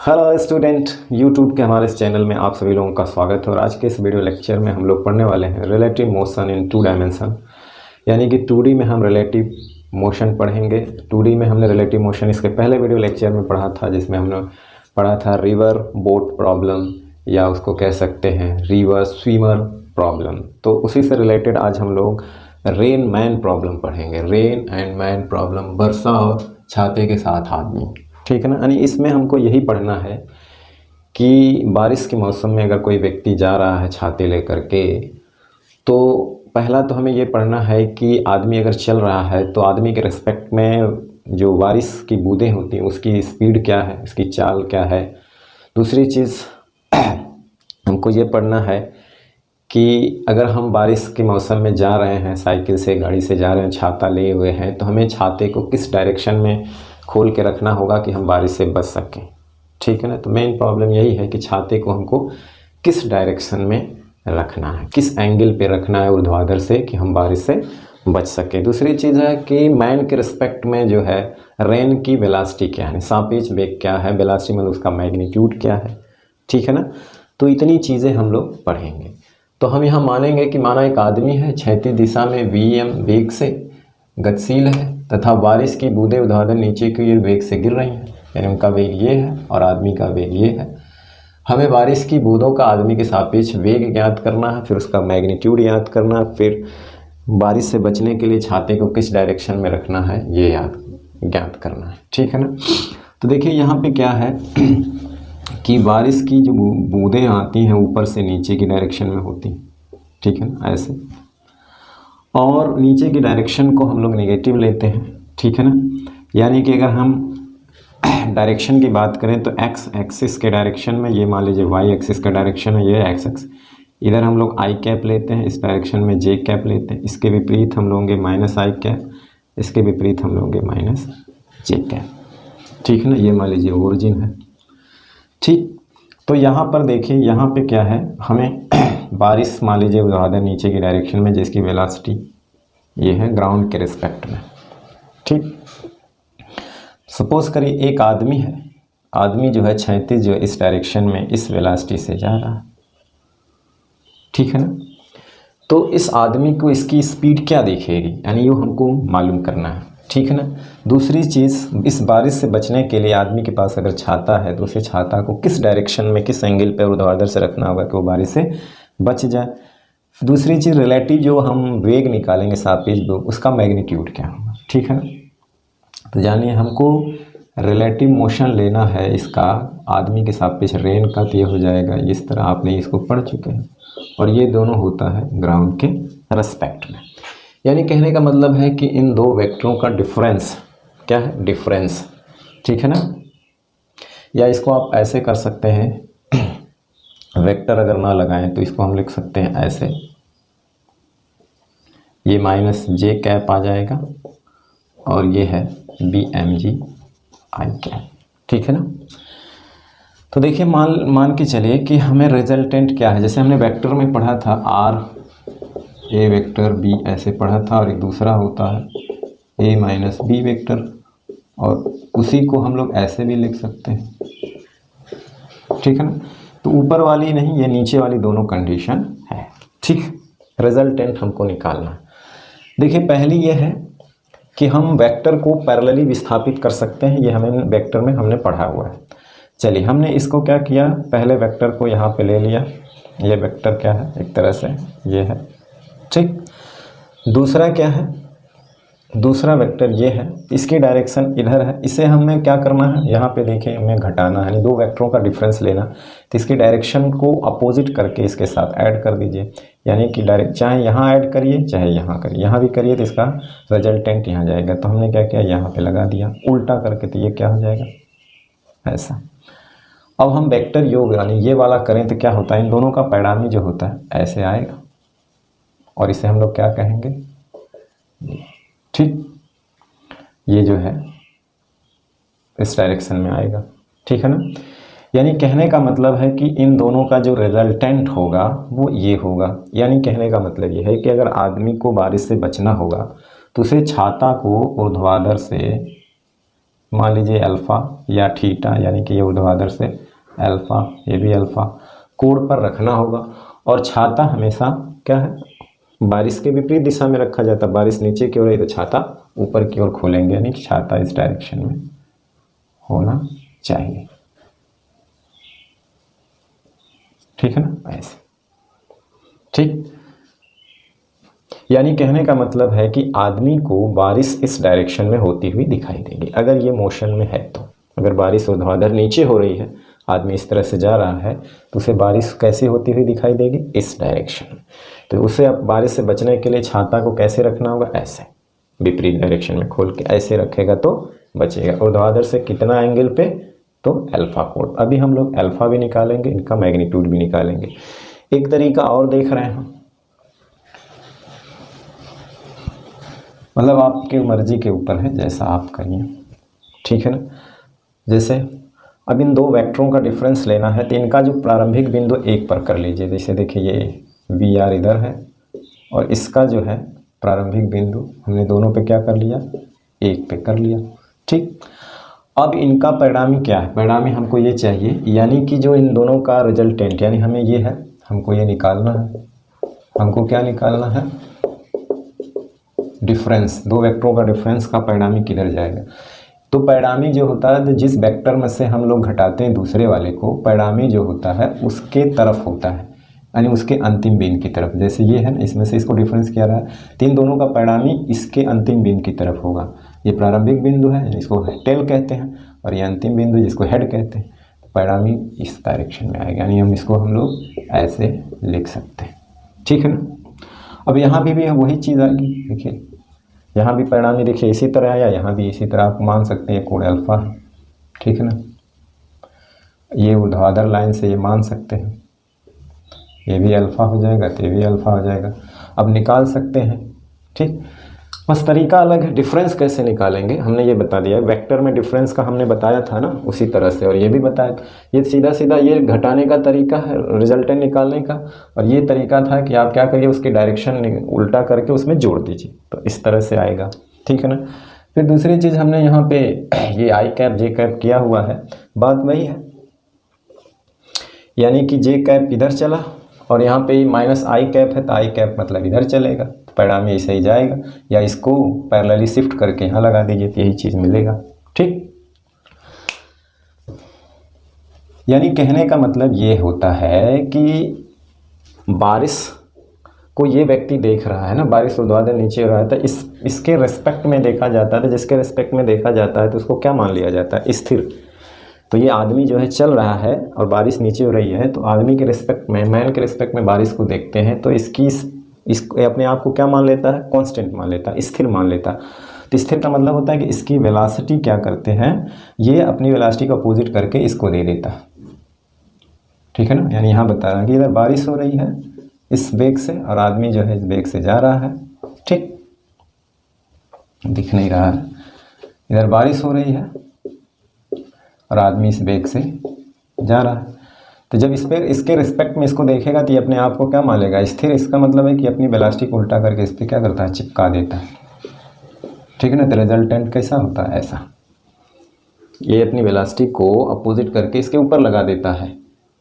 Hello student, YouTube के हमारे इस चैनल में आप सभी लोगों का स्वागत है। और आज के इस वीडियो लेक्चर में हम लोग पढ़ने वाले हैं रिलेटिव मोशन इन 2 डायमेंशन, यानी कि 2D में हम रिलेटिव मोशन पढ़ेंगे। 2D में हमने रिलेटिव मोशन इसके पहले वीडियो लेक्चर में पढ़ा था, जिसमें हमने पढ़ा था रिवर बोट प्रॉब्लम, या उसको कह सकते हैं रिवर स्विमर प्रॉब्लम। तो उसी से रिलेटेड आज हम लोग रेन मैन प्रॉब्लम पढ़ेंगे। रेन एंड मैन प्रॉब्लम, वर्षा और छाते के साथ आदमी, ठीक है ना। यानी इसमें हमको यही पढ़ना है कि बारिश के मौसम में अगर कोई व्यक्ति जा रहा है छाते लेकर के, तो पहला तो हमें ये पढ़ना है कि आदमी अगर चल रहा है तो आदमी के रिस्पेक्ट में जो बारिश की बूंदें होती हैं उसकी स्पीड क्या है, उसकी चाल क्या है। दूसरी चीज़ हमको ये पढ़ना है कि अगर हम बारिश के मौसम में जा रहे हैं, साइकिल से गाड़ी से जा रहे हैं, छाता लिए हुए हैं, तो हमें छाते को किस डायरेक्शन में खोल के रखना होगा कि हम बारिश से बच सकें, ठीक है ना। तो मेन प्रॉब्लम यही है कि छाते को हमको किस डायरेक्शन में रखना है, किस एंगल पे रखना है ऊर्ध्वाधर से, कि हम बारिश से बच सकें। दूसरी चीज़ है कि मैन के रिस्पेक्ट में जो है रेन की वेलोसिटी क्या है, सापेक्ष वेग क्या है, वेलोसिटी मतलब उसका मैग्नीट्यूड क्या है, ठीक है ना। तो इतनी चीज़ें हम लोग पढ़ेंगे। तो हम यहाँ मानेंगे कि माना एक आदमी है, क्षैतिज दिशा में vm वेग से गतिशील है तथा बारिश की बूंदें ऊर्ध्वाधर नीचे की ओर वेग से गिर रही हैं, यानी उनका वेग ये है और आदमी का वेग ये है। हमें बारिश की बूंदों का आदमी के सापेक्ष वेग ज्ञात करना है, फिर उसका मैग्नीट्यूड याद करना है, फिर बारिश से बचने के लिए छाते को किस डायरेक्शन में रखना है ये ज्ञात करना है, ठीक है ना। तो देखिए यहाँ पे क्या है कि बारिश की जो बूंदें आती हैं ऊपर से नीचे की डायरेक्शन में होती हैं, ठीक है ना, ऐसे। और नीचे की डायरेक्शन को हम लोग नेगेटिव लेते हैं, ठीक है ना। यानी कि अगर हम डायरेक्शन की बात करें तो एक्स एक्सिस के डायरेक्शन में, ये मान लीजिए वाई एक्सिस का डायरेक्शन है, ये एक्स एक्स, इधर हम लोग आई कैप लेते हैं, इस डायरेक्शन में जे कैप लेते हैं, इसके विपरीत हम लोगे माइनस आई कैप, इसके विपरीत हम लोगे माइनस जे कैप, ठीक है ना। ये मान लीजिए ओरिजिन है, ठीक। तो यहाँ पर देखिए, यहाँ पे क्या है, हमें बारिश मान लीजिए ऊर्ध्वाधर नीचे की डायरेक्शन में, जिसकी वेलोसिटी ये है ग्राउंड के रिस्पेक्ट में, ठीक। सपोज करिए एक आदमी है, आदमी जो है क्षैतिज जो इस डायरेक्शन में इस वेलोसिटी से जा रहा है, ठीक है ना। तो इस आदमी को इसकी स्पीड क्या दिखेगी, यानी ये हमको मालूम करना है, ठीक है ना। दूसरी चीज़, इस बारिश से बचने के लिए आदमी के पास अगर छाता है तो उसे छाता को किस डायरेक्शन में, किस एंगल पे ऊर्ध्वाधर से रखना होगा कि वो बारिश से बच जाए। दूसरी चीज़, रिलेटिव जो हम वेग निकालेंगे सापेक्ष वेग, उसका मैग्नीट्यूड क्या होगा, ठीक है ना। तो जानिए हमको रिलेटिव मोशन लेना है इसका आदमी के सापेक्ष रेन का, तो ये हो जाएगा इस तरह, आपने इसको पढ़ चुके हैं। और ये दोनों होता है ग्राउंड के रिस्पेक्ट में। यानी कहने का मतलब है कि इन दो वेक्टरों का डिफरेंस क्या है, डिफरेंस, ठीक है ना। या इसको आप ऐसे कर सकते हैं, वेक्टर अगर ना लगाएं तो इसको हम लिख सकते हैं ऐसे, ये माइनस जे कैप आ जाएगा और ये है बी एम जी आई कैप, ठीक है ना। तो देखिए मान के चलिए कि हमें रिजल्टेंट क्या है, जैसे हमने वेक्टर में पढ़ा था आर ए वेक्टर बी ऐसे पढ़ा था, और एक दूसरा होता है ए माइनस बी वेक्टर, और उसी को हम लोग ऐसे भी लिख सकते हैं, ठीक है ना। तो ऊपर वाली नहीं, ये नीचे वाली दोनों कंडीशन है, ठीक। रिजल्टेंट हमको निकालना है। देखिए पहली ये है कि हम वेक्टर को पैरेलली विस्थापित कर सकते हैं, ये हमें वेक्टर में हमने पढ़ा हुआ है। चलिए हमने इसको क्या किया, पहले वेक्टर को यहाँ पे ले लिया, ये वेक्टर क्या है, एक तरह से ये है, ठीक। दूसरा क्या है, दूसरा वेक्टर ये है, इसकी डायरेक्शन इधर है, इसे हमें क्या करना है, यहाँ पे देखिए हमें घटाना है, यानी दो वेक्टरों का डिफरेंस लेना। तो इसकी डायरेक्शन को अपोजिट करके इसके साथ ऐड कर दीजिए, यानी कि डायरेक्ट चाहे यहाँ ऐड करिए चाहे यहाँ करिए, यहाँ भी करिए तो इसका रिजल्टेंट यहाँ जाएगा। तो हमने क्या किया, यहाँ पे लगा दिया उल्टा करके, तो ये क्या हो जाएगा ऐसा। अब हम वेक्टर योग यानी ये वाला करें तो क्या होता है, इन दोनों का परिणामी जो होता है ऐसे आएगा, और इसे हम लोग क्या कहेंगे, ठीक। ये जो है इस डायरेक्शन में आएगा, ठीक है ना। यानी कहने का मतलब है कि इन दोनों का जो रिजल्टेंट होगा वो ये होगा। यानी कहने का मतलब ये है कि अगर आदमी को बारिश से बचना होगा तो उसे छाता को ऊर्ध्वाधर से मान लीजिए अल्फ़ा या थीटा, यानी कि ये ऊर्ध्वाधर से अल्फ़ा, ये भी अल्फ़ा, कोण पर रखना होगा। और छाता हमेशा क्या है, बारिश के विपरीत दिशा में रखा जाता है। बारिश नीचे की ओर है तो छाता ऊपर की ओर खोलेंगे, यानी कि छाता इस डायरेक्शन में होना चाहिए। ठीक है ना, ऐसे। ठीक, यानी कहने का मतलब है कि आदमी को बारिश इस डायरेक्शन में होती हुई दिखाई देगी अगर ये मोशन में है तो। अगर बारिश ऊर्ध्वाधर नीचे हो रही है, आदमी इस तरह से जा रहा है, तो उसे बारिश कैसी होती हुई दिखाई देगी, इस डायरेक्शन में। तो उसे अब बारिश से बचने के लिए छाता को कैसे रखना होगा, ऐसे विपरीत डायरेक्शन में खोल के ऐसे रखेगा तो बचेगा। ऊर्ध्वाधर से कितना एंगल पे, तो अल्फा कोण। अभी हम लोग अल्फा भी निकालेंगे, इनका मैग्नीट्यूड भी निकालेंगे। एक तरीका और देख रहे हैं, मतलब आपकी मर्जी के ऊपर है, जैसा आप करिए। ठीक है ना, जैसे अब इन दो वेक्टरों का डिफरेंस लेना है तो इनका जो प्रारंभिक बिंदु 1 पर कर लीजिए। जैसे देखिए ये वी आर इधर है और इसका जो है प्रारंभिक बिंदु हमने दोनों पे क्या कर लिया, 1 पे कर लिया। ठीक, अब इनका परिणामी क्या है, परिणामी हमको ये चाहिए, यानी कि जो इन दोनों का रिजल्टेंट, यानी हमें ये है, हमको ये निकालना है। हमको क्या निकालना है, डिफरेंस, दो वेक्टरों का डिफरेंस का परिणामी किधर जाएगा। तो परिणामी जो होता है, तो जिस वेक्टर में से हम लोग घटाते हैं दूसरे वाले को, परिणामी जो होता है उसके तरफ होता है, यानी उसके अंतिम बिंदु की तरफ। जैसे ये है ना, इसमें से इसको डिफरेंस क्या रहा है, तीन दोनों का परिणामी इसके अंतिम बिंदु की तरफ होगा। ये प्रारंभिक बिंदु है, इसको टेल कहते हैं, और ये अंतिम बिंदु जिसको हेड कहते हैं। परिणामी इस डायरेक्शन में आएगा, यानी इसको हम लोग ऐसे लिख सकते हैं। ठीक है ना, अब यहाँ भी वही चीज़ आएगी। देखिए यहाँ भी परिणामी देखिए इसी तरह आया, यहाँ भी इसी तरह आप मान सकते हैं कोण अल्फा है। ठीक है ना, ये ऊर्ध्वाधर लाइन से ये मान सकते हैं, ये भी अल्फा हो जाएगा तो ये भी अल्फा हो जाएगा। अब निकाल सकते हैं। ठीक, बस तरीका अलग है। डिफरेंस कैसे निकालेंगे हमने ये बता दिया, वेक्टर में डिफरेंस का हमने बताया था ना, उसी तरह से। और ये भी बताया, ये सीधा सीधा ये घटाने का तरीका है रिजल्टेंट निकालने का, और ये तरीका था कि आप क्या करिए, उसकी डायरेक्शन उल्टा करके उसमें जोड़ दीजिए, तो इस तरह से आएगा। ठीक है ना, फिर दूसरी चीज़ हमने यहाँ पे ये आई कैप जे कैप किया हुआ है, बात वही है, यानी कि जे कैप इधर चला और यहाँ पे माइनस आई कैप है, तो आई कैप मतलब इधर चलेगा, तो परिणाम ऐसे ही जाएगा। या इसको पैरेलली शिफ्ट करके यहाँ लगा दीजिए तो यही चीज़ मिलेगा। ठीक, यानी कहने का मतलब ये होता है कि बारिश को ये व्यक्ति देख रहा है ना, बारिश ऊर्ध्वाधर नीचे हो रहा है, तो इसके रिस्पेक्ट में देखा जाता है। तो जिसके रिस्पेक्ट में देखा जाता है तो उसको क्या मान लिया जाता है, स्थिर। तो ये आदमी जो है चल रहा है और बारिश नीचे हो रही है, तो आदमी के रिस्पेक्ट में, मैन के रिस्पेक्ट में बारिश को देखते हैं, तो इसको अपने आप को क्या मान लेता है, कांस्टेंट मान लेता है, स्थिर मान लेता है। तो स्थिर का मतलब होता है कि इसकी वेलोसिटी क्या करते हैं, ये अपनी वेलोसिटी का अपोजिट करके इसको दे देता है। ठीक है ना, यानी यहाँ बता रहा है कि इधर बारिश हो रही है इस वेग से और आदमी जो है इस वेग से जा रहा है। ठीक, दिख नहीं रहा है, इधर बारिश हो रही है और आदमी इस वेग से जा रहा है। तो जब इस पर इसके रिस्पेक्ट में इसको देखेगा तो ये अपने आप को क्या मान लेगा, स्थिर। इसका मतलब है कि अपनी वेलोसिटी को उल्टा करके इस पर क्या करता है, चिपका देता है। ठीक है ना, तो रिजल्टेंट कैसा होता है, ऐसा। ये अपनी वेलोसिटी को अपोजिट करके इसके ऊपर लगा देता है,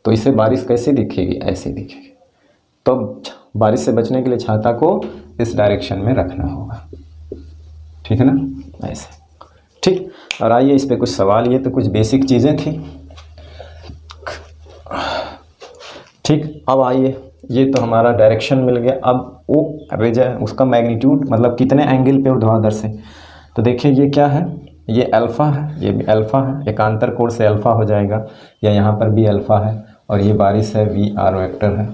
तो इससे बारिश कैसे दिखेगी, ऐसे दिखेगी। तो बारिश से बचने के लिए छाता को इस डायरेक्शन में रखना होगा। ठीक है ना, ऐसे। ठीक, और आइए इस पे कुछ सवाल, ये तो कुछ बेसिक चीज़ें थी। ठीक, अब आइए, ये तो हमारा डायरेक्शन मिल गया। अब वो रेजा उसका मैग्नीट्यूड मतलब कितने एंगल पे ऊर्ध्वाधर से, तो देखिए ये क्या है, ये अल्फ़ा है, ये भी अल्फ़ा है, एकांतर कोण से अल्फ़ा हो जाएगा, या यहाँ पर भी अल्फ़ा है, और ये बारिश है, वी आर वेक्टर है।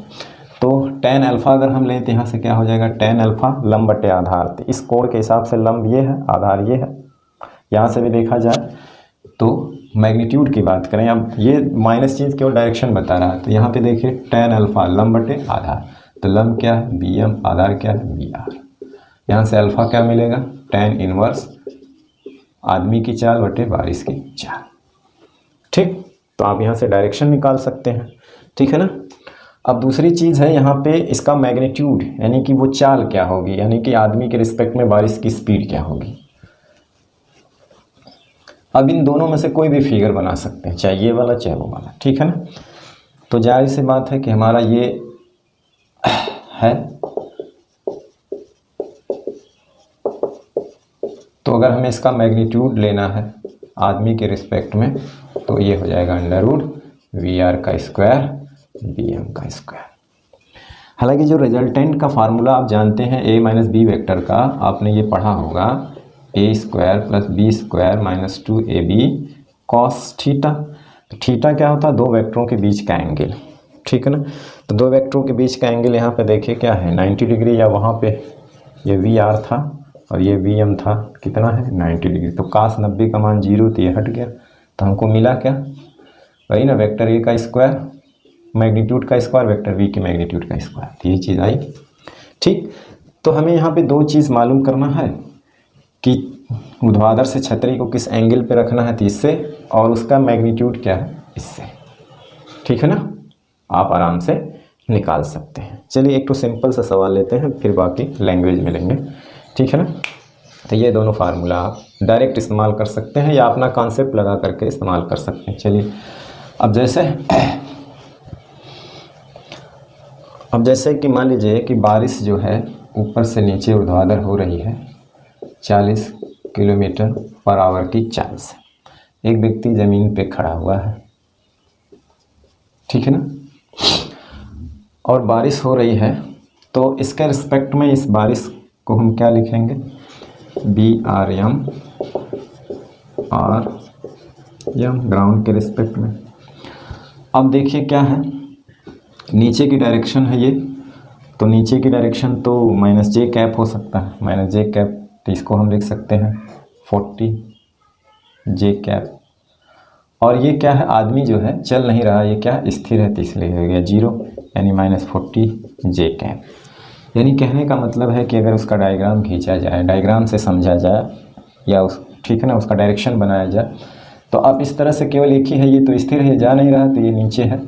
तो tan अल्फ़ा अगर हम लें तो यहाँ से क्या हो जाएगा, tan अल्फ़ा लंब बटे आधार। तो इस कोण के हिसाब से लंब ये है, आधार ये है। यहाँ से भी देखा जाए तो मैग्नीट्यूड की बात करें, अब ये माइनस चीज़ केवल डायरेक्शन बता रहा है, तो यहाँ पे देखिए tan अल्फ़ा लंब बटे आधार, तो लंब क्या है bm, आधार क्या है br। यहाँ से अल्फ़ा क्या मिलेगा, tan इनवर्स आदमी की चाल बटे बारिश की चाल। ठीक, तो आप यहाँ से डायरेक्शन निकाल सकते हैं। ठीक है ना, अब दूसरी चीज़ है यहाँ पे इसका मैग्नीट्यूड, यानी कि वो चाल क्या होगी, यानी कि आदमी के रिस्पेक्ट में बारिश की स्पीड क्या होगी। अब इन दोनों में से कोई भी फिगर बना सकते हैं, चाहे ये वाला चाहे वो वाला, ठीक है ना। तो जाहिर सी बात है कि हमारा ये है, तो अगर हमें इसका मैग्नीट्यूड लेना है आदमी के रिस्पेक्ट में तो ये हो जाएगा √VR का स्क्वायर BM का स्क्वायर। हालांकि जो रिजल्टेंट का फार्मूला आप जानते हैं a माइनस बी वेक्टर का, आपने ये पढ़ा होगा a square plus B square minus 2ab cos theta. Theta क्या होता है? दो वेक्टरों के बीच का एंगल, ठीक है ना। तो दो वेक्टरों के बीच का एंगल यहाँ पे देखिए क्या है, 90 डिग्री, या वहाँ पे ये VR था और ये VM था, कितना है 90 डिग्री। तो cos 90 का मान 0, तो ये हट गया, तो हमको मिला क्या, वही ना, वेक्टर A का स्क्वायर मैग्नीट्यूड का स्क्वायर वेक्टर V के मैग्नीट्यूड का स्क्वायर, तो ये चीज़ आई, ठीक। तो हमें यहाँ पे दो चीज़ मालूम करना है कि ऊर्ध्वाधर से छतरी को किस एंगल पे रखना है, तो इससे, और उसका मैग्नीट्यूड क्या है, इससे, ठीक है ना। आप आराम से निकाल सकते हैं। चलिए एक तो सिंपल सा सवाल लेते हैं, फिर बाकी लैंग्वेज में लेंगे, ठीक है ना। तो ये दोनों फार्मूला आप डायरेक्ट इस्तेमाल कर सकते हैं या अपना कॉन्सेप्ट लगा करके इस्तेमाल कर सकते हैं। चलिए अब जैसे कि मान लीजिए कि बारिश जो है ऊपर से नीचे ऊर्ध्वाधर हो रही है 40 किलोमीटर पर आवर की चाल से। एक व्यक्ति ज़मीन पे खड़ा हुआ है, ठीक है ना, और बारिश हो रही है, तो इसके रिस्पेक्ट में इस बारिश को हम क्या लिखेंगे, BRM और M ग्राउंड के रिस्पेक्ट में। अब देखिए क्या है, नीचे की डायरेक्शन है ये, तो नीचे की डायरेक्शन तो -j हो सकता है, -j, तो इसको हम लिख सकते हैं 40 j। और ये क्या है, आदमी जो है चल नहीं रहा, ये क्या स्थिर है, तो इसलिए हो गया 0, यानी -40 j। यानी कहने का मतलब है कि अगर उसका डायग्राम खींचा जाए, डायग्राम से समझा जाए, या उस, ठीक है ना, उसका डायरेक्शन बनाया जाए, तो आप इस तरह से केवल एक ही है, ये तो स्थिर है, जा नहीं रहा, तो ये नीचे है,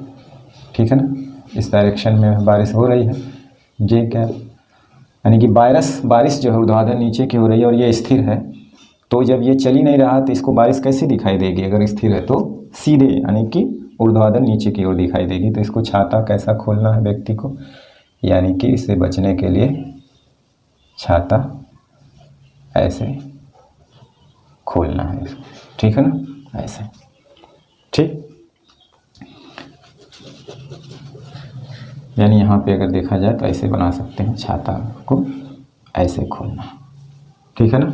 ठीक है ना, इस डायरेक्शन में बारिश हो रही है j, यानी कि बारिश जो है ऊर्ध्वाधर नीचे की हो रही है और ये स्थिर है। तो जब ये चल ही नहीं रहा तो इसको बारिश कैसे दिखाई देगी, अगर स्थिर है तो सीधे, यानी कि ऊर्ध्वाधर नीचे की ओर दिखाई देगी। तो इसको छाता कैसा खोलना है व्यक्ति को, यानी कि इससे बचने के लिए छाता ऐसे खोलना है इसको, ठीक है ना, ऐसे, ठीक। यानी यहाँ पे अगर देखा जाए तो ऐसे बना सकते हैं, छाता को ऐसे खोलना, ठीक है ना,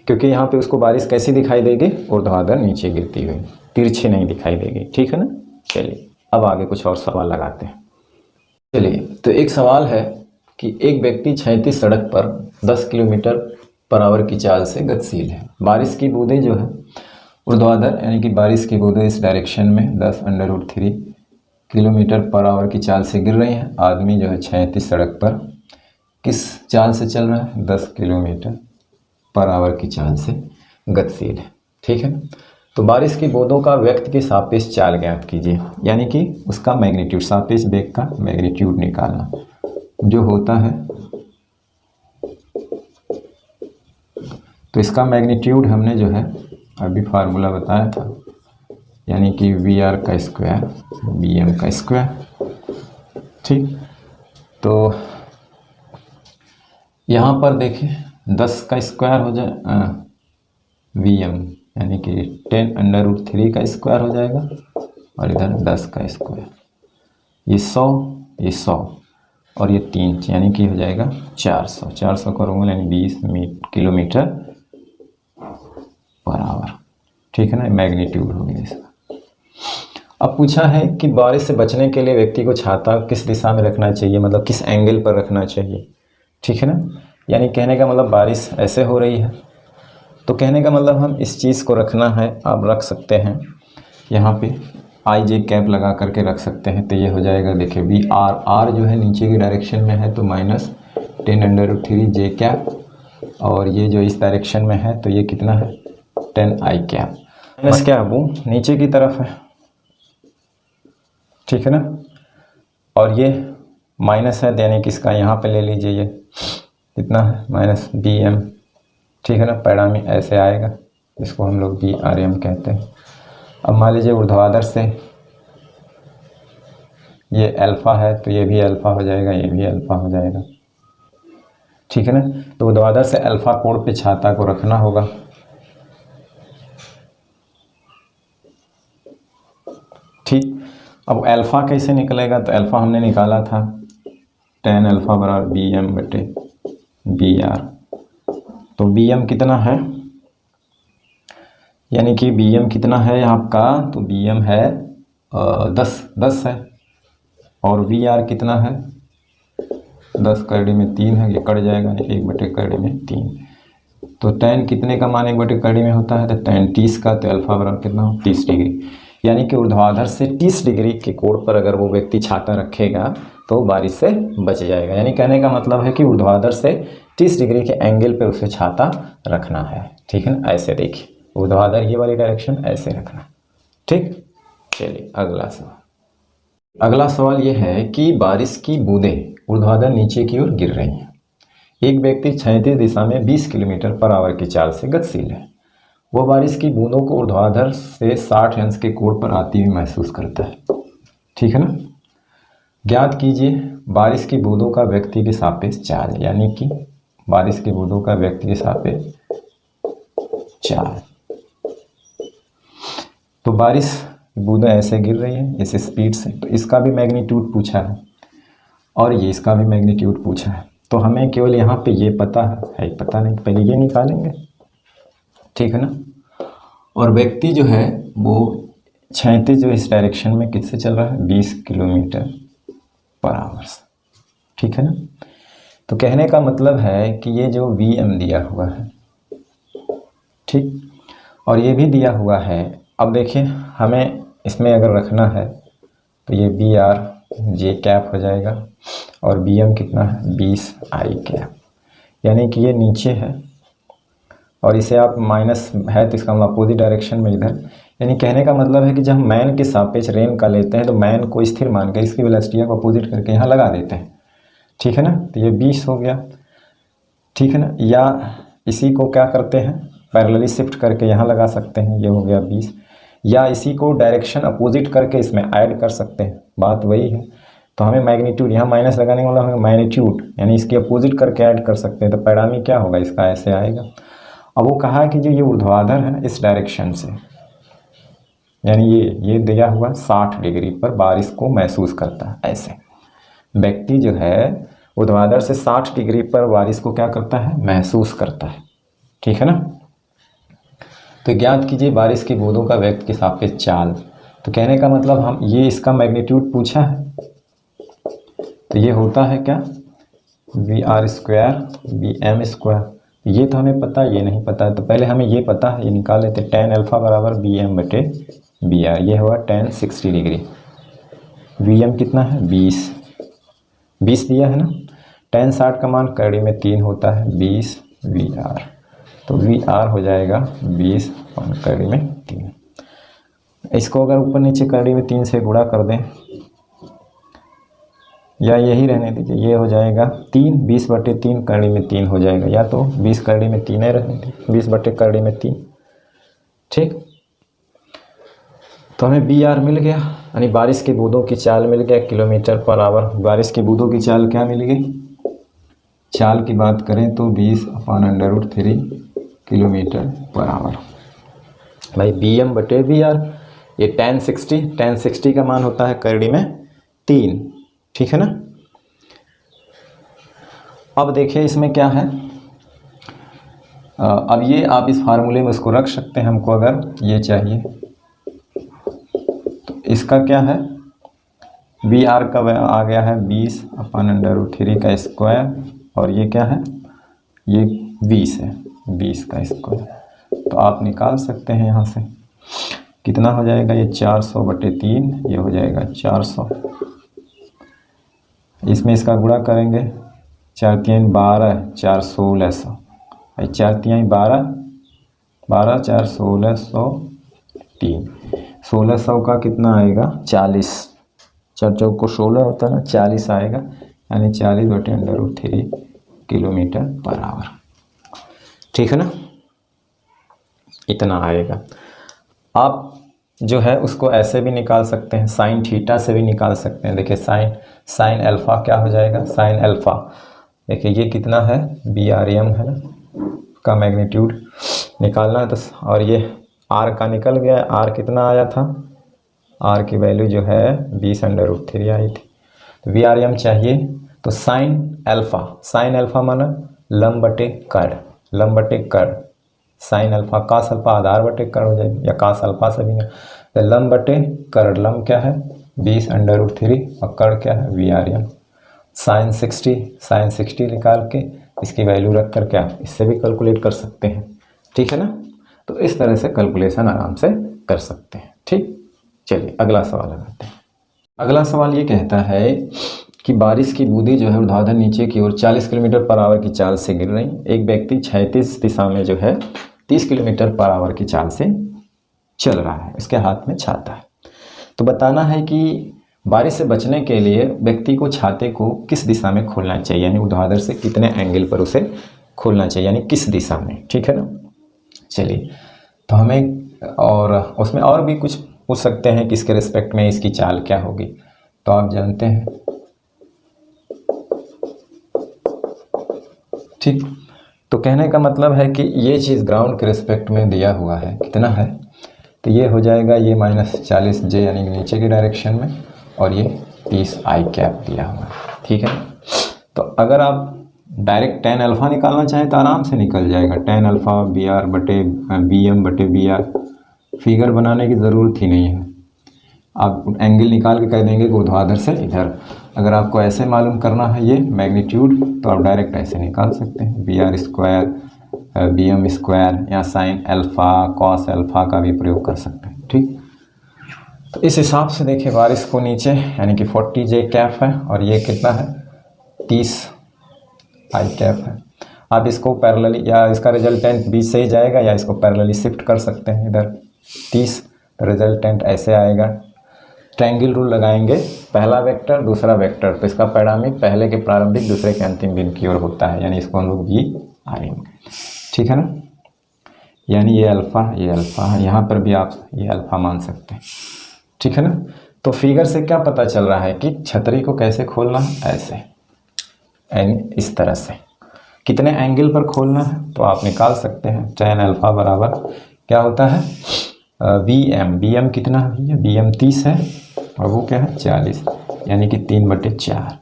क्योंकि यहाँ पे उसको बारिश कैसी दिखाई देगी, ऊर्ध्वाधर नीचे गिरती हुई, तिरछी नहीं दिखाई देगी, ठीक है ना। चलिए अब आगे कुछ और सवाल लगाते हैं। चलिए, तो एक सवाल है कि एक व्यक्ति 36 सड़क पर 10 किलोमीटर पर आवर की चाल से गतिशील है। बारिश की बूंदें जो है ऊर्ध्वाधर, यानी कि बारिश की बूंदें इस डायरेक्शन में 10√3 किलोमीटर पर आवर की चाल से गिर रही हैं। आदमी जो है 36 सड़क पर किस चाल से चल रहा है, 10 किलोमीटर पर आवर की चाल से गतिशील है, ठीक है। तो बारिश की बूंदों का व्यक्ति के सापेक्ष चाल ज्ञात कीजिए, यानी कि उसका मैग्नीट्यूड, सापेक्ष वेग का मैग्नीट्यूड निकालना जो होता है। तो इसका मैग्नीट्यूड हमने जो है अभी फार्मूला बताया था, यानी कि VR का स्क्वायर BM का स्क्वायर, ठीक। तो यहाँ पर देखिए 10 का स्क्वायर हो जाए VM, यानी कि 10√3 का स्क्वायर हो जाएगा, और इधर 10 का स्क्वायर, ये 100 और ये 3, यानी कि हो जाएगा 400 करूँगा, यानी 20 किलोमीटर पर आवर, ठीक है ना, मैग्नीट्यूड हो गया इसका। अब पूछा है कि बारिश से बचने के लिए व्यक्ति को छाता किस दिशा में रखना चाहिए, मतलब किस एंगल पर रखना चाहिए, ठीक है ना। यानी कहने का मतलब बारिश ऐसे हो रही है, तो कहने का मतलब हम इस चीज़ को रखना है, आप रख सकते हैं यहाँ पे IJ लगा करके रख सकते हैं। तो ये हो जाएगा, देखिए VR जो है नीचे की डायरेक्शन में है तो -10√3 J, और ये जो इस डायरेक्शन में है तो ये कितना है 10I। माइनस क्या वो नीचे की तरफ है, ठीक है ना, और ये माइनस है, यानी कि इसका यहाँ पे ले लीजिए, ये कितना है -BM, ठीक है ना, पैरामी ऐसे आएगा, इसको हम लोग BRM कहते हैं। अब मान लीजिए ऊर्ध्वाधर से ये अल्फ़ा है तो ये भी अल्फ़ा हो जाएगा, ये भी अल्फ़ा हो जाएगा, ठीक है ना। तो ऊर्ध्वाधर से अल्फ़ा कोण पे छाता को रखना होगा। ठीक, अब अल्फ़ा कैसे निकलेगा, तो अल्फ़ा हमने निकाला था tan अल्फ़ा बराबर BM/BR। तो BM कितना है, यानी कि BM कितना है आपका, तो BM है 10 है, और VR कितना है 10/3 है, ये कट जाएगा, 1/3। तो tan कितने का मान 1/3 में होता है, तो tan 30 का, तो अल्फ़ा बराबर कितना हो 30 डिग्री। यानी कि ऊर्ध्वाधर से 30 डिग्री के कोण पर अगर वो व्यक्ति छाता रखेगा तो बारिश से बच जाएगा। यानी कहने का मतलब है कि ऊर्ध्वाधर से 30 डिग्री के एंगल पे उसे छाता रखना है, ठीक है ना। ऐसे देखिए, ऊर्ध्वाधर ये वाली डायरेक्शन ऐसे रखना, ठीक। चलिए अगला सवाल ये है कि बारिश की बूंदें ऊर्ध्वाधर नीचे की ओर गिर रही हैं। एक व्यक्ति क्षैतिज दिशा में 20 किलोमीटर/आवर की चाल से गतिशील है। वह बारिश की बूंदों को ऊर्ध्वाधर से 60 अंश के कोण पर आती हुई महसूस करता है, ठीक है ना। ज्ञात कीजिए बारिश की बूंदों का व्यक्ति के सापेक्ष चाल, यानी कि बारिश की बूंदों का व्यक्ति के सापेक्ष चाल। तो बारिश बूंदें ऐसे गिर रही है इस स्पीड से, तो इसका भी मैग्नीट्यूड पूछा है और ये इसका भी मैग्नीट्यूड पूछा है। तो हमें केवल यहाँ पे ये पता है पता नहीं, पहले ये निकालेंगे, ठीक है ना। और व्यक्ति जो है वो क्षैतिज जो इस डायरेक्शन में किससे चल रहा है, 20 किलोमीटर/आवर से, ठीक है ना। तो कहने का मतलब है कि ये जो VM दिया हुआ है, ठीक, और ये भी दिया हुआ है। अब देखिए हमें इसमें अगर रखना है तो ये BR/J कैप हो जाएगा, और BM कितना है 20I कैप, यानी कि ये नीचे है और इसे आप माइनस है तो इसका हम अपोजिट डायरेक्शन में इधर। यानी कहने का मतलब है कि जब हम मैन के सापेक्ष रेन का लेते हैं तो मैन को स्थिर मानकर इसकी वेलोसिटी को अपोजिट करके यहाँ लगा देते हैं, ठीक है ना। तो ये 20 हो गया, ठीक है ना। या इसी को क्या करते हैं, पैरेलली शिफ्ट करके यहाँ लगा सकते हैं, ये हो गया 20। या इसी को डायरेक्शन अपोजिट करके इसमें ऐड कर सकते हैं, बात वही है। तो हमें मैग्नीट्यूड यहाँ माइनस लगाने वाला हमें मैग्नीट्यूड यानी इसकी अपोजिट करके ऐड कर सकते हैं, तो परिणामी क्या होगा इसका, ऐसे आएगा। अब वो कहा है कि जो ये ऊर्ध्वाधर है इस डायरेक्शन से, यानी ये दिया हुआ 60 डिग्री पर बारिश को महसूस करता है। ऐसे व्यक्ति जो है ऊर्ध्वाधर से 60 डिग्री पर बारिश को क्या करता है, महसूस करता है, ठीक है ना। तो ज्ञात कीजिए बारिश की बूंदों का व्यक्ति के सापेक्ष चाल। तो कहने का मतलब हम ये इसका मैग्नीट्यूड पूछा है, तो ये होता है क्या, VR² BM²। ये तो हमें पता है, ये नहीं पता है, तो पहले हमें ये पता है, ये निकाल लेते। tan अल्फ़ा बराबर BM/BR, ये हुआ tan 60 डिग्री। VM कितना है 20 दिया है ना। tan 60 का मान कड़ी में 3 होता है, 20 VR, तो VR हो जाएगा 20 कड़ी में 3। इसको अगर ऊपर नीचे कड़ी में 3 से गुणा कर दें, या यही रहने दीजिए, ये हो जाएगा 3, 20/3 कड़ी में 3 हो जाएगा, या तो 20 कड़ी में 3 रहने दीजिए, 20/कड़ी में 3, ठीक। तो हमें BR मिल गया, यानी बारिश की बूंदों की चाल मिल गया किलोमीटर/आवर। बारिश की बूंदों की चाल क्या मिल गई, चाल की बात करें तो 20/√3 किलोमीटर/आवर। भाई BM/BR, ये tan 60 का मान होता है कड़ी में 3, ठीक है ना। अब देखिए इसमें क्या है, अब ये आप इस फार्मूले में इसको रख सकते हैं, हमको अगर ये चाहिए तो इसका क्या है, BR का आ गया है 20/√3 का स्क्वायर, और ये क्या है, ये 20 है, 20 का स्क्वायर। तो आप निकाल सकते हैं यहाँ से कितना हो जाएगा, ये 400/3, ये हो जाएगा 400। इसमें इसका गुणा करेंगे, 4 3 12, 4 1600, 4 3 12, 12 4 1603, 1600 का कितना आएगा 40, 4 चौक को 16 होता है ना, 40 आएगा, यानी 40/√3 किलोमीटर/आवर, ठीक है ना। इतना आएगा। आप जो है उसको ऐसे भी निकाल सकते हैं, साइन थीटा से भी निकाल सकते हैं। देखिए साइन अल्फ़ा क्या हो जाएगा, साइन अल्फ़ा देखिए ये कितना है, BRM है ना, का मैग्नीट्यूड निकालना है तो, और ये R का निकल गया, R कितना आया था, R की वैल्यू जो है 20√3 आई थी, तो VRM चाहिए। तो साइन अल्फ़ा माना लंब बटे कर्ण, साइन अल्फ़ा कास अल्फ़ा आधार बटे कर्ण हो जाएगी, या कास अल्फ़ा से भी नहीं, तो लंब बटे कर्ण, लंब क्या है 20√3 और कर्ण क्या है VRM। साइन 60 निकाल के इसकी वैल्यू रख कर क्या इससे भी कैलकुलेट कर सकते हैं, ठीक है ना। तो इस तरह से कैलकुलेशन आराम से कर सकते हैं, ठीक। चलिए अगला सवाल लगाते हैं। अगला सवाल ये कहता है कि बारिश की बूंदें जो है ऊर्ध्वाधर नीचे की ओर 40 किलोमीटर/आवर की चाल से गिर रही। एक व्यक्ति क्षैतिज दिशा में जो है 30 किलोमीटर/आवर की चाल से चल रहा है, इसके हाथ में छाता है। तो बताना है कि बारिश से बचने के लिए व्यक्ति को छाते को किस दिशा में खोलना चाहिए, यानी ऊर्ध्वाधर से कितने एंगल पर उसे खोलना चाहिए, यानी किस दिशा में, ठीक है ना। चलिए तो हमें, और उसमें और भी कुछ पूछ सकते हैं कि इसके रिस्पेक्ट में इसकी चाल क्या होगी, तो आप जानते हैं, ठीक। तो कहने का मतलब है कि ये चीज़ ग्राउंड के रिस्पेक्ट में दिया हुआ है, कितना है, तो ये हो जाएगा ये -40J यानी कि नीचे की डायरेक्शन में, और ये 30I कैप दिया हुआ है, ठीक है। तो अगर आप डायरेक्ट tan अल्फ़ा निकालना चाहें तो आराम से निकल जाएगा, tan अल्फ़ा BR बटे BM बटे BR, फिगर बनाने की ज़रूरत ही नहीं है, आप एंगल निकाल के कह देंगे कि ऊर्ध्वाधर से इधर। अगर आपको ऐसे मालूम करना है ये मैग्नीट्यूड, तो आप डायरेक्ट ऐसे निकाल सकते हैं, BR² BM² या साइन अल्फ़ा कॉस अल्फ़ा का भी प्रयोग कर सकते हैं, ठीक। तो इस हिसाब से देखिए बारिश को नीचे यानी कि 40J कैप है, और ये कितना है 30I कैप है। आप इसको पैरेलली, या इसका रिजल्टेंट बीच से ही जाएगा, या इसको पैरेलली शिफ्ट कर सकते हैं इधर 30, रिजल्टेंट ऐसे आएगा। ट्रायंगल रूल लगाएंगे, पहला वेक्टर दूसरा वेक्टर, तो इसका परिणामी पहले के प्रारंभिक दूसरे के अंतिम बिंदु की ओर होता है, यानी इसको हम लोग VRM, ठीक है ना। यानी ये अल्फ़ा यहाँ पर भी आप ये अल्फ़ा मान सकते हैं, ठीक है ना। तो फिगर से क्या पता चल रहा है कि छतरी को कैसे खोलना है, ऐसे इस तरह से। कितने एंगल पर खोलना है तो आप निकाल सकते हैं, tan अल्फ़ा बराबर क्या होता है BM कितना है, BM 30 है और वो क्या है 40, यानी कि 3/4,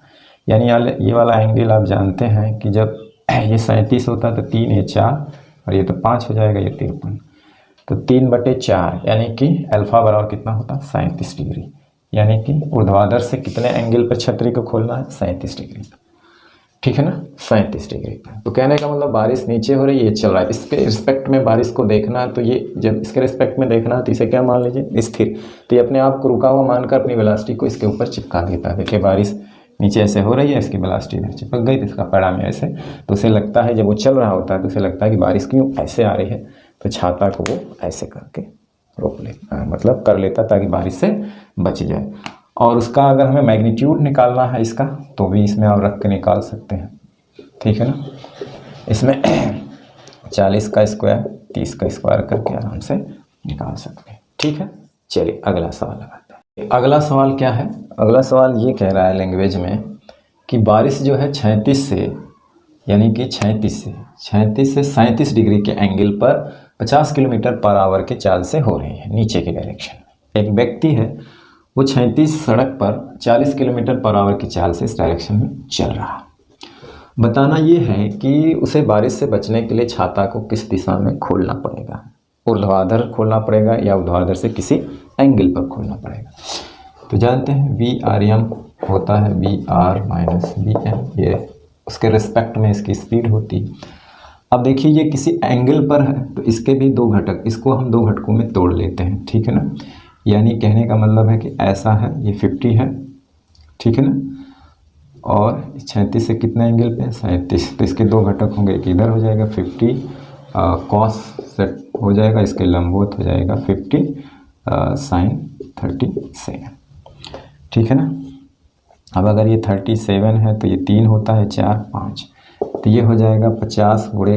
यानी ये वाला एंगल आप जानते हैं कि जब ये 37 होता है तो 3 ये 4 और ये तो 5 हो जाएगा, ये 53, तो 3/4 यानी कि अल्फ़ा बराबर कितना होता है 37 डिग्री, यानी कि ऊर्ध्वाधर से कितने एंगल पर छतरी को खोलना है 37 डिग्री, ठीक है ना, 37 डिग्री पर। तो कहने का मतलब बारिश नीचे हो रही है, ये चल रहा है, इसके रिस्पेक्ट में बारिश को देखना है, तो ये जब इसके रिस्पेक्ट में देखना है तो इसे क्या मान लीजिए स्थिर, तो ये अपने आप को रुका हुआ मानकर अपनी वेलोसिटी को इसके ऊपर चिपका देता है। देखिए बारिश नीचे ऐसे हो रही है, इसकी वेलोसिटी इधर चिपक गई, तो इसका परिणाम ऐसे, तो उसे लगता है जब वो चल रहा होता है तो उसे लगता है कि बारिश क्यों ऐसे आ रही है, तो छाता को वो ऐसे करके रोक लेता, मतलब कर लेता ताकि बारिश से बच जाए। और उसका अगर हमें मैग्नीट्यूड निकालना है इसका, तो भी इसमें आप रख के निकाल सकते हैं, ठीक है ना। इसमें 40 का स्क्वायर 30 का स्क्वायर करके आराम से निकाल सकते हैं, ठीक है। चलिए अगला सवाल लगाते हैं। अगला सवाल क्या है, अगला सवाल ये कह रहा है लैंग्वेज में कि बारिश जो है 36 से, यानी कि 36 से 37 डिग्री के एंगल पर 50 किलोमीटर/आवर के चाल से हो रही है नीचे की डायरेक्शन में। एक व्यक्ति है वो 36 सड़क पर 40 किलोमीटर/आवर की चाल से इस डायरेक्शन में चल रहा है। बताना ये है कि उसे बारिश से बचने के लिए छाता को किस दिशा में खोलना पड़ेगा, ऊर्ध्वाधर खोलना पड़ेगा या ऊर्ध्वाधर से किसी एंगल पर खोलना पड़ेगा। तो जानते हैं VRM होता है BR माइनस BM, ये उसके रिस्पेक्ट में इसकी स्पीड होती है। अब देखिए ये किसी एंगल पर है तो इसके भी दो घटक, इसको हम दो घटकों में तोड़ लेते हैं, ठीक है ना। यानी कहने का मतलब है कि ऐसा है, ये 50 है, ठीक है ना, और 36 से कितना एंगल पे 37, तो इसके दो घटक होंगे, एक इधर हो जाएगा 50 कॉस सेट हो जाएगा, इसके लंबवत हो जाएगा 50 साइन 37, ठीक है ना। अब अगर ये 37 है तो ये 3 होता है 4 5, तो ये हो जाएगा 50 गुणे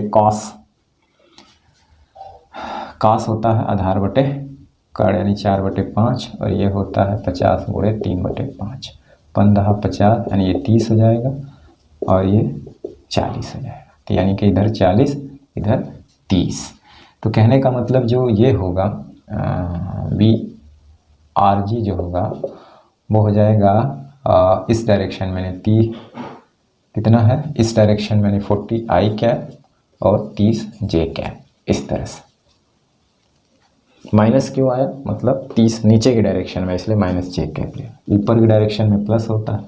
कास होता है आधार बटे कड़ यानी 4/5 और ये होता है 50 गुणे 3/5। 15 50 यानी ये 30 हो जाएगा और ये 40 हो जाएगा। तो यानी कि इधर 40 इधर 30। तो कहने का मतलब जो ये होगा VRG जो होगा वो हो जाएगा इस डायरेक्शन में 30 कितना है, इस डायरेक्शन में 40 I कैप और 30 J कैप, इस तरह से। माइनस क्यों आया, मतलब 30 नीचे की डायरेक्शन में इसलिए माइनस J कैप लिया, ऊपर की डायरेक्शन में प्लस होता है।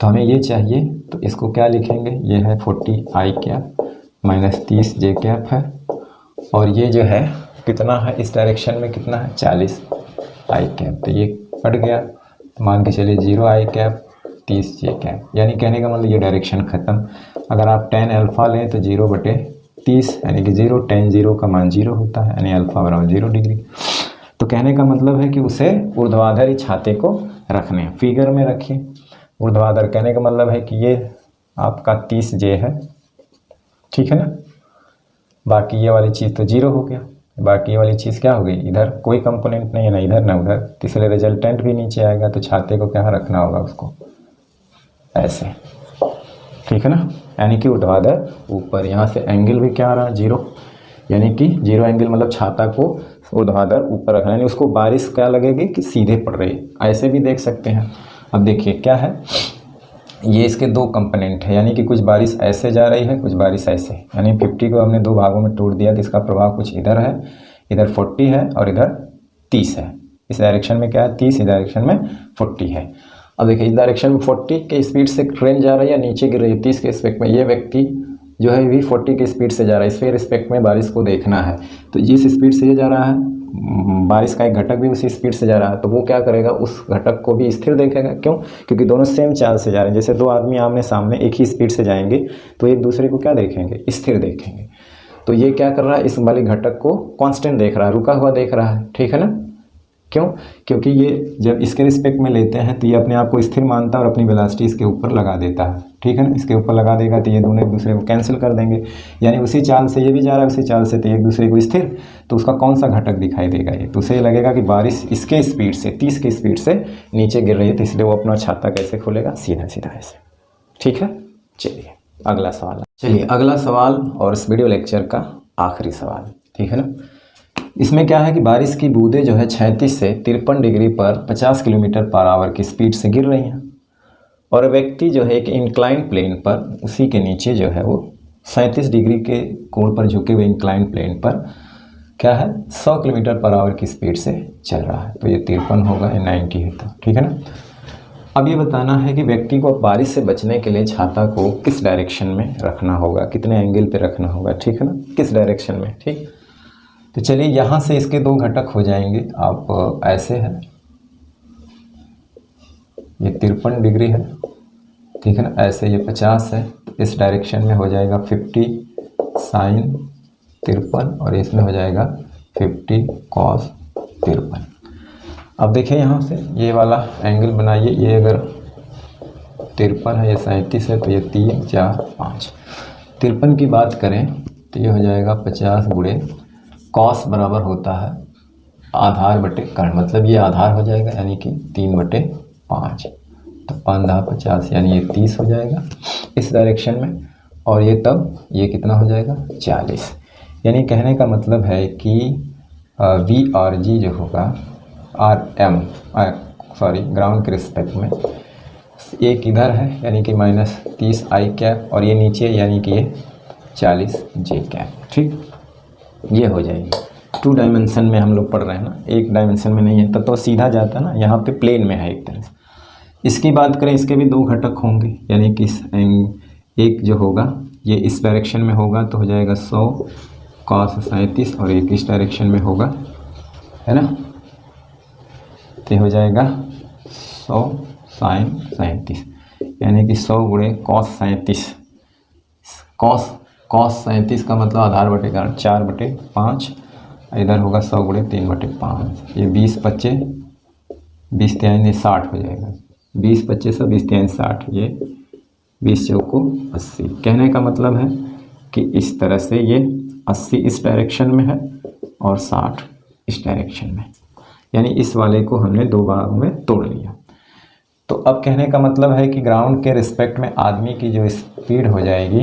तो हमें ये चाहिए तो इसको क्या लिखेंगे, ये है 40 I cap minus 30 J cap है और ये जो है कितना है इस डायरेक्शन में कितना है 40 I कैप। तो ये कट गया, तो मान के चलिए 0 I कैप 30 J कैप, यानी कहने का मतलब ये डायरेक्शन ख़त्म। अगर आप tan अल्फ़ा लें तो 0/30 यानी कि 0, tan 0 का मान 0 होता है यानी अल्फ़ा बराबर 0 डिग्री। तो कहने का मतलब है कि उसे ऊर्ध्वाधर ही छाते को रखने हैं, फिगर में रखिए ऊर्ध्वाधर। कहने का मतलब है कि ये आपका 30 J है, ठीक है ना। बाकी ये वाली चीज़ तो 0 हो गया, बाकी ये वाली चीज़ क्या हो गई, इधर कोई कंपोनेंट नहीं है, ना इधर ना उधर, तो इसलिए रिजल्टेंट भी नीचे आएगा। तो छाते को क्या रखना होगा, उसको ऐसे, ठीक है ना, यानी कि ऊर्ध्वाधर ऊपर। यहाँ से एंगल भी क्या आ रहा है 0, यानी कि 0 एंगल मतलब छाता को ऊर्ध्वाधर ऊपर रखना, यानी उसको बारिश क्या लगेगी कि सीधे पड़ रही है, ऐसे भी देख सकते हैं। अब देखिए क्या है, ये इसके दो कंपोनेंट है, यानी कि कुछ बारिश ऐसे जा रही है, कुछ बारिश ऐसे, यानी 50 को हमने दो भागों में तोड़ दिया। तो इसका प्रभाव कुछ इधर है, इधर 40 है और इधर 30 है। इस डायरेक्शन में क्या है 30, इस डायरेक्शन में 40 है। अब देखिए इस डायरेक्शन में 40 के स्पीड से ट्रेन जा रही है, नीचे गिर रही है 30 के रिस्पेक्ट में। ये व्यक्ति जो है भी 40 के स्पीड से जा रहा है, इसके रिस्पेक्ट में बारिश को देखना है। तो जिस स्पीड से ये जा रहा है, बारिश का एक घटक भी उसी स्पीड से जा रहा है, तो वो क्या करेगा, उस घटक को भी स्थिर देखेगा। क्यों, क्योंकि दोनों सेम चाल से जा रहे हैं। जैसे दो आदमी आमने सामने एक ही स्पीड से जाएंगे तो एक दूसरे को क्या देखेंगे, स्थिर देखेंगे। तो ये क्या कर रहा है, इस वाले घटक को कांस्टेंट देख रहा है, रुका हुआ देख रहा है, ठीक है ना। क्यों, क्योंकि ये जब इसके रिस्पेक्ट में लेते हैं तो ये अपने आप को स्थिर मानता है और अपनी वेलोसिटी इसके ऊपर लगा देता है, ठीक है ना। इसके ऊपर लगा देगा तो ये दोनों एक दूसरे को कैंसिल कर देंगे, यानी उसी चाल से ये भी जा रहा है, उसी चाल से, तो एक दूसरे को स्थिर। तो उसका कौन सा घटक दिखाई देगा, ये तो उसे लगेगा कि बारिश इसके स्पीड से 30 की स्पीड से नीचे गिर रही है, तो इसलिए वो अपना छाता कैसे खोलेगा, सीधा सीधा ऐसे, ठीक है। चलिए अगला सवाल, चलिए अगला सवाल और इस वीडियो लेक्चर का आखिरी सवाल, ठीक है ना। इसमें क्या है कि बारिश की बूंदें जो है 36 से 53 डिग्री पर 50 किलोमीटर पर आवर की स्पीड से गिर रही हैं और व्यक्ति जो है एक इंक्लाइन प्लेन पर, उसी के नीचे जो है वो 37 डिग्री के कोण पर झुके हुए इंक्लाइन प्लेन पर क्या है 100 किलोमीटर पर आवर की स्पीड से चल रहा है। तो ये 53 होगा, ये 90 है, तो ठीक है ना। अब ये बताना है कि व्यक्ति को बारिश से बचने के लिए छाता को किस डायरेक्शन में रखना होगा, कितने एंगल पे रखना होगा, ठीक है ना, किस डायरेक्शन में, ठीक। तो चलिए यहाँ से इसके दो घटक हो जाएंगे। आप ऐसे है, ये 53 डिग्री है, ठीक है ना, ऐसे ये 50 है, तो इस डायरेक्शन में हो जाएगा 50 साइन 53 और इसमें हो जाएगा 50 कॉस 53। अब देखिए यहाँ से ये वाला एंगल बनाइए, ये अगर 53 है, ये 37 है, तो ये 3 4 5। 53 की बात करें तो ये हो जाएगा 50 गुणे कॉस बराबर होता है आधार बटे कर्ण, मतलब ये आधार हो जाएगा यानी कि 3/5। तो 15 50 यानी ये 30 हो जाएगा इस डायरेक्शन में, और ये तब ये कितना हो जाएगा 40। यानी कहने का मतलब है कि VRG जो होगा ग्राउंड के रिस्पेक्ट में, एक इधर है यानी कि -30 I कैप और ये नीचे यानी कि ये 40 J कैप, ठीक। ये हो जाएगी 2 डायमेंशन में हम लोग पढ़ रहे हैं ना, एक डायमेंशन में नहीं है, तब तो सीधा जाता है ना, यहाँ पे प्लेन में है एक तरह से। इसकी बात करें, इसके भी दो घटक होंगे, यानी कि एक जो होगा ये इस डायरेक्शन में होगा तो हो जाएगा 100 cos 37 और एक इस डायरेक्शन में होगा, है ना, तो हो जाएगा 100 sin 37 यानी कि 100 गुणे cos 37। cos 37 का मतलब आधार बटे कर्ण 4/5, इधर होगा 100 गुणे 3/5। ये 20 25 20 3 60 हो जाएगा, 20 25 20 3 60, ये 20 चौको 80। कहने का मतलब है कि इस तरह से ये 80 इस डायरेक्शन में है और 60 इस डायरेक्शन में, यानी इस वाले को हमने दो भागों में तोड़ लिया। तो अब कहने का मतलब है कि ग्राउंड के रिस्पेक्ट में आदमी की जो स्पीड हो जाएगी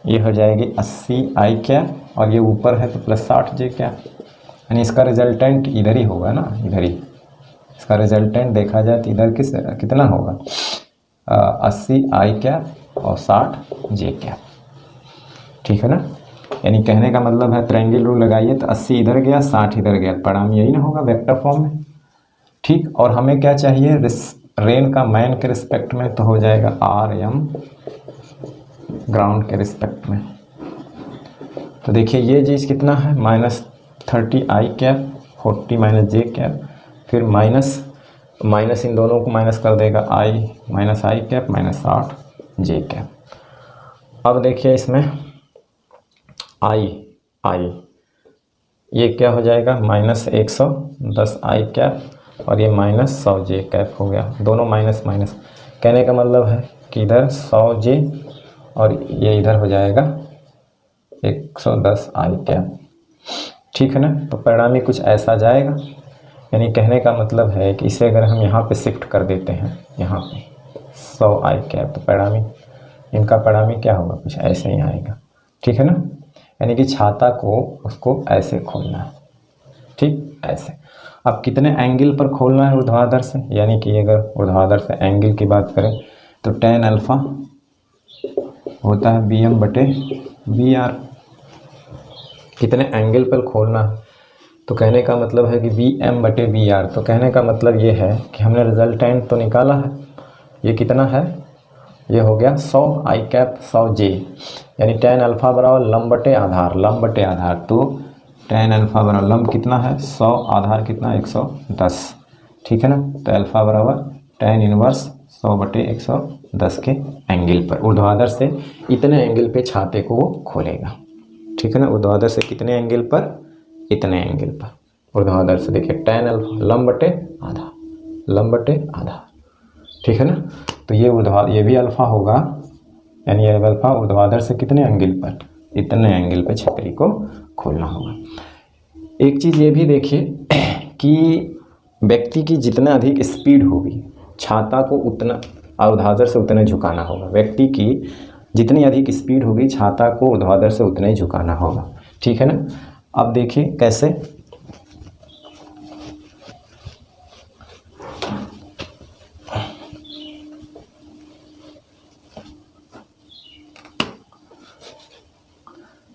ये हो जाएगी 80 आई कैप, और ये ऊपर है तो प्लस 60 जे कैप, यानी इसका रिजल्टेंट इधर ही होगा ना, इधर ही इसका रिजल्टेंट देखा जाए तो इधर कितना होगा 80 आई कैप और 60 जे कैप, ठीक है ना। यानी कहने का मतलब है ट्रायंगल रूल लगाइए तो 80 इधर गया 60 इधर गया, परिणाम यही ना होगा वेक्टर फॉर्म में, ठीक। और हमें क्या चाहिए रेन का मैन के रिस्पेक्ट में, तो हो जाएगा आर एम ग्राउंड के रिस्पेक्ट में। तो देखिए ये चीज़ कितना है -30 आई कैप 40 माइनस जे कैप, फिर माइनस इन दोनों को माइनस कर देगा आई माइनस आई कैप माइनस 60 जे कैप। अब देखिए इसमें आई ये क्या हो जाएगा -110 आई कैप और ये -100 जे कैप हो गया, दोनों माइनस माइनस। कहने का मतलब है कि इधर 100 जे और ये इधर हो जाएगा 110 आई कैप, ठीक है ना। तो परिणामी कुछ ऐसा जाएगा, यानी कहने का मतलब है कि इसे अगर हम यहाँ पे शिफ्ट कर देते हैं यहाँ पे 100 आई कैप, तो परिणामी इनका परिणामी क्या होगा, कुछ ऐसे ही आएगा, ठीक है ना। यानी कि छाता को उसको ऐसे खोलना है, ठीक ऐसे। अब कितने एंगल पर खोलना है ऊर्ध्वाधर से, यानी कि अगर ऊर्ध्वाधर से एंगल की बात करें तो tan अल्फ़ा होता है BM/BR। कितने एंगल पर खोलना है, तो कहने का मतलब है कि BM/BR। तो कहने का मतलब ये है कि हमने रिजल्टेंट तो निकाला है, ये कितना है, ये हो गया 100 आई कैप 100 जे, यानी tan अल्फ़ा बराबर लंब/आधार। तो tan अल्फ़ा बराबर लंब कितना है 100, आधार कितना 110, ठीक है ना। तो अल्फ़ा बराबर tan इनवर्स 100/110 के एंगल पर ऊर्ध्वाधर से इतने एंगल पे छाते को वो खोलेगा, ठीक है ना। ऊर्ध्वाधर से कितने एंगल पर, इतने एंगल पर ऊर्ध्वाधर से। देखिए tan अल्फ़ा लंब/आधार, ठीक है ना। तो ये भी अल्फ़ा होगा, यानी ये अल्फ़ा ऊर्ध्वाधर से कितने एंगल पर, इतने एंगल पर छतरी को खोलना होगा। एक चीज़ ये भी देखिए कि व्यक्ति की जितना अधिक स्पीड होगी छाता को उतना ऊर्ध्वाधर से उतना झुकाना होगा। व्यक्ति की जितनी अधिक स्पीड होगी छाता को ऊर्ध्वाधर से उतना ही झुकाना होगा, ठीक है ना। अब देखिए कैसे,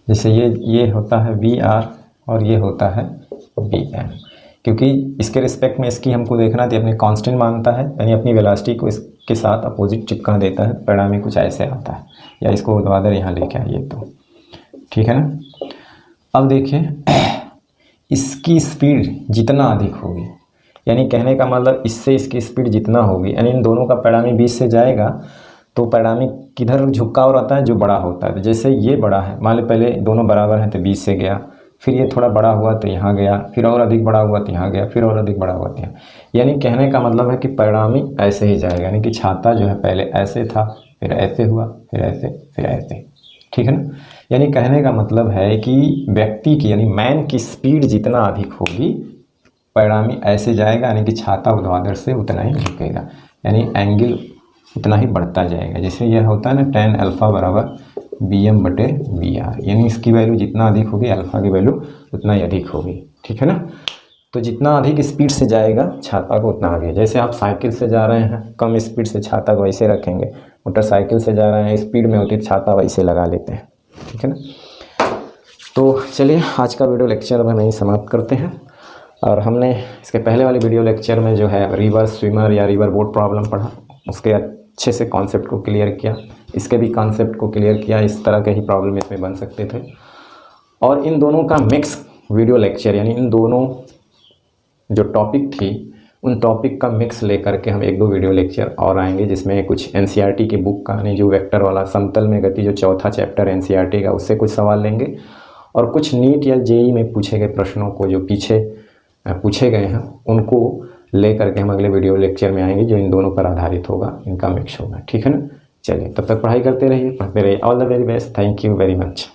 जैसे ये होता है VR और ये होता है BM, क्योंकि इसके रिस्पेक्ट में इसकी हमको देखना थी, अपने कांस्टेंट मानता है, यानी अपनी वेलोसिटी को इसके साथ अपोजिट चिपका देता है, परिणामी कुछ ऐसे आता है, या इसको ऊर्ध्वाधर यहाँ लेके आइए तो, ठीक है ना। अब देखिए इसकी स्पीड जितना अधिक होगी, यानी कहने का मतलब इससे इसकी स्पीड जितना होगी, यानी इन दोनों का परिणामी 20 से जाएगा, तो परिणामी किधर झुकाव रहता है, जो बड़ा होता है। तो जैसे ये बड़ा है, मान लो पहले दोनों बराबर हैं तो 20 से गया, फिर ये थोड़ा बड़ा हुआ तो यहाँ गया, फिर और अधिक बड़ा हुआ तो यहाँ गया, फिर और अधिक बड़ा हुआ तो यहाँ। यानी कहने का मतलब है कि परिणामी ऐसे ही जाएगा, यानी कि छाता जो है पहले ऐसे था, फिर ऐसे हुआ, फिर ऐसे, फिर ऐसे, ठीक है ना। यानी कहने का मतलब है कि व्यक्ति की यानी मैन की स्पीड जितना अधिक होगी परिणामी ऐसे जाएगा, यानी कि छाता ऊर्ध्वाधर से उतना ही झुकेगा, यानी एंगल उतना ही बढ़ता जाएगा। जैसे यह होता है ना tan अल्फ़ा बराबर BM/BR, यानी इसकी वैल्यू जितना अधिक होगी अल्फ़ा की वैल्यू उतना ही अधिक होगी, ठीक है ना। तो जितना अधिक स्पीड से जाएगा छाता को उतना आगे। जैसे आप साइकिल से जा रहे हैं कम स्पीड से छाता को वैसे रखेंगे, मोटरसाइकिल से जा रहे हैं स्पीड में होती है छाता वैसे लगा लेते हैं, ठीक है ना। तो चलिए आज का वीडियो लेक्चर हम यहीं समाप्त करते हैं। और हमने इसके पहले वाले वीडियो लेक्चर में जो है रिवर स्विमर या रिवर बोट प्रॉब्लम पढ़ा, उसके अच्छे से कॉन्सेप्ट को क्लियर किया, इसके भी कॉन्सेप्ट को क्लियर किया, इस तरह के ही प्रॉब्लम इसमें बन सकते थे। और इन दोनों का मिक्स वीडियो लेक्चर, यानी इन दोनों जो टॉपिक थी उन टॉपिक का मिक्स लेकर के हम 1-2 वीडियो लेक्चर और आएंगे, जिसमें कुछ NCERT की बुक का, यानी जो वेक्टर वाला समतल में गति जो चौथा चैप्टर NCERT का, उससे कुछ सवाल लेंगे, और कुछ नीट या JEE में पूछे गए प्रश्नों को जो पीछे पूछे गए हैं उनको ले करके हम अगले वीडियो लेक्चर में आएंगे, जो इन दोनों पर आधारित होगा, इनका मिक्स होगा, ठीक है ना। चलिए तब तक पढ़ाई करते रहिए, पढ़ते रहिए। All the very best, thank you very much.